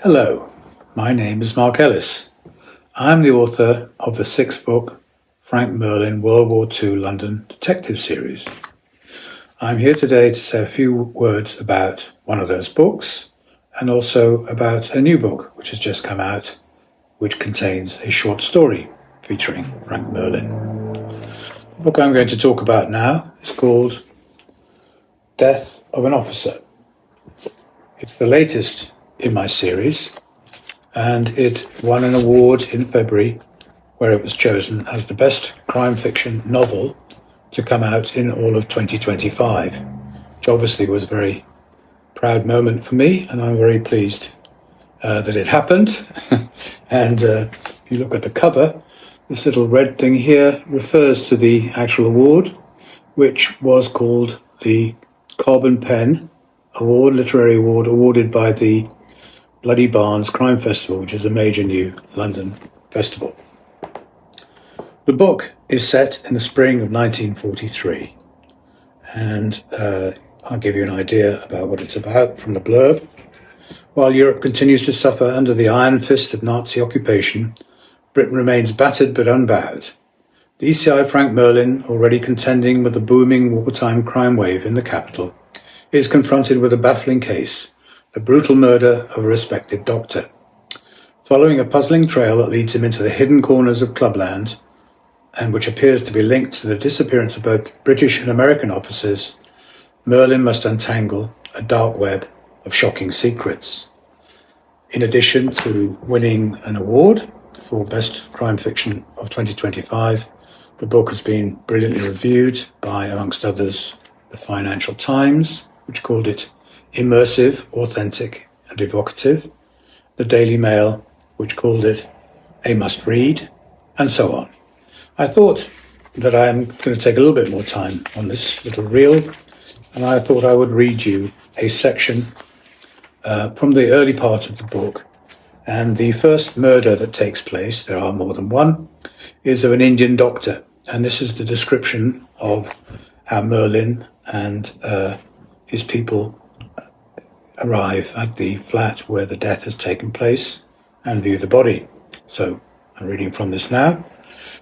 Hello, my name is Mark Ellis. I'm the author of the sixth book, Frank Merlin WW2 London detective series. I'm here today to say a few words about one of those books and also about a new book which has just come out, which contains a short story featuring Frank Merlin. The book I'm going to talk about now is called Death of an Officer. It's the latest in my series, and it won an award in February where it was chosen as the best crime fiction novel to come out in all of 2025, which obviously was a very proud moment for me, and I'm very pleased that it happened. And if you look at the cover, this little red thing here refers to the actual award, which was called the Carbon Pen Award, Literary Award, awarded by the Bloody Barnes Crime Festival, which is a major new London festival. The book is set in the spring of 1943, and I'll give you an idea about what it's about from the blurb. While Europe continues to suffer under the iron fist of Nazi occupation, Britain remains battered but unbowed. The ECI Frank Merlin, already contending with the booming wartime crime wave in the capital, is confronted with a baffling case, the brutal murder of a respected doctor. Following a puzzling trail that leads him into the hidden corners of Clubland, and which appears to be linked to the disappearance of both British and American officers, Merlin must untangle a dark web of shocking secrets. In addition to winning an award for Best Crime Fiction of 2025, the book has been brilliantly reviewed by, amongst others, the Financial Times, which called it immersive, authentic, and evocative, the Daily Mail, which called it a must-read, and so on. I thought that I'm going to take a little bit more time on this little reel, and I thought I would read you a section from the early part of the book. And the first murder that takes place, there are more than one, is of an Indian doctor. And this is the description of how Merlin and his people arrive at the flat where the death has taken place and view the body. So I'm reading from this now.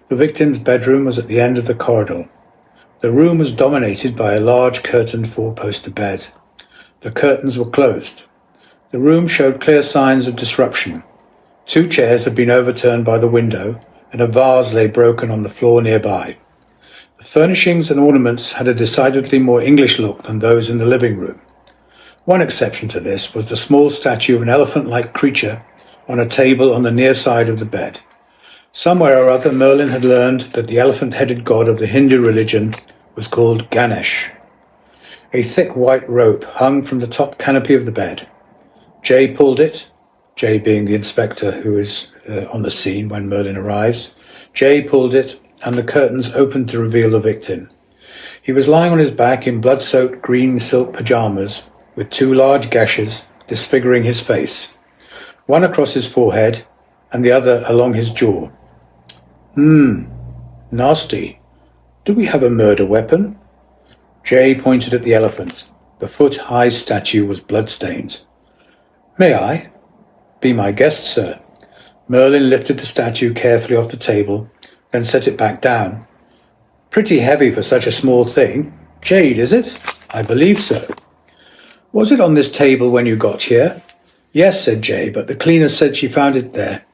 The victim's bedroom was at the end of the corridor. The room was dominated by a large curtained four-poster bed. The curtains were closed. The room showed clear signs of disruption. 2 chairs had been overturned by the window, and a vase lay broken on the floor nearby. The furnishings and ornaments had a decidedly more English look than those in the living room. One exception to this was the small statue of an elephant-like creature on a table on the near side of the bed. Somewhere or other, Merlin had learned that the elephant-headed god of the Hindu religion was called Ganesh. A thick white rope hung from the top canopy of the bed. Jay pulled it, Jay being the inspector who is on the scene when Merlin arrives. Jay pulled it, and the curtains opened to reveal the victim. He was lying on his back in blood-soaked green silk pajamas, with 2 large gashes disfiguring his face, one across his forehead and the other along his jaw. Nasty. Do we have a murder weapon? Jay pointed at the elephant. The foot-high statue was blood-stained. May I? Be my guest, sir. Merlin lifted the statue carefully off the table, then set it back down. Pretty heavy for such a small thing. Jade, is it? I believe so. Was it on this table when you got here? Yes, said Jay, but the cleaner said she found it there.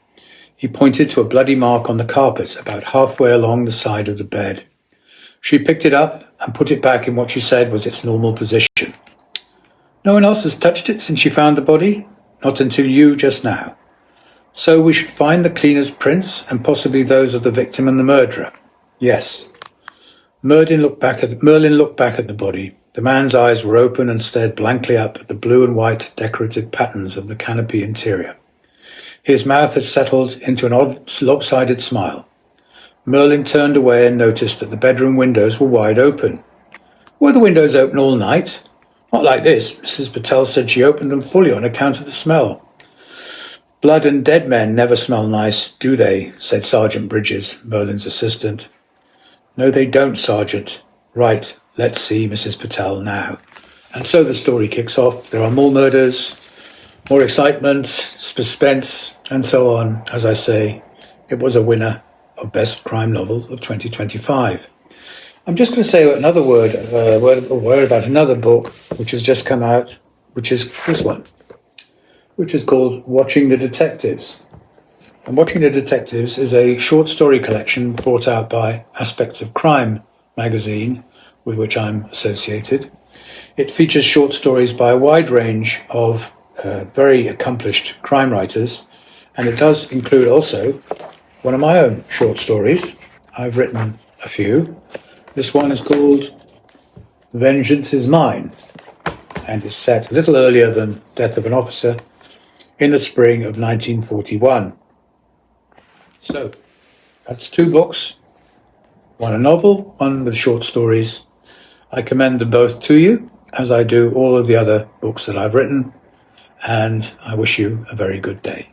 He pointed to a bloody mark on the carpet about halfway along the side of the bed. She picked it up and put it back in what she said was its normal position. No one else has touched it since she found the body? Not until you just now. So we should find the cleaner's prints and possibly those of the victim and the murderer. Yes. Merlin looked back at the body. The man's eyes were open and stared blankly up at the blue and white decorative patterns of the canopy interior. His mouth had settled into an odd, lopsided smile. Merlin turned away and noticed that the bedroom windows were wide open. Were the windows open all night? Not like this. Mrs. Patel said she opened them fully on account of the smell. Blood and dead men never smell nice, do they? Said Sergeant Bridges, Merlin's assistant. No, they don't, Sergeant. Right, let's see Mrs. Patel now. And so the story kicks off. There are more murders. more excitement, suspense, and so on. As I say, it was a winner of Best Crime Novel of 2025. I'm just going to say another word about another book which has just come out, which is this one, which is called Watching the Detectives. And Watching the Detectives is a short story collection brought out by Aspects of Crime magazine, with which I'm associated. It features short stories by a wide range of very accomplished crime writers, and it does include also one of my own short stories. I've written a few. This one is called Vengeance is Mine, and is set a little earlier than Death of an Officer in the spring of 1941. So, that's two books, one a novel, one with short stories. I commend them both to you, as I do all of the other books that I've written, and I wish you a very good day.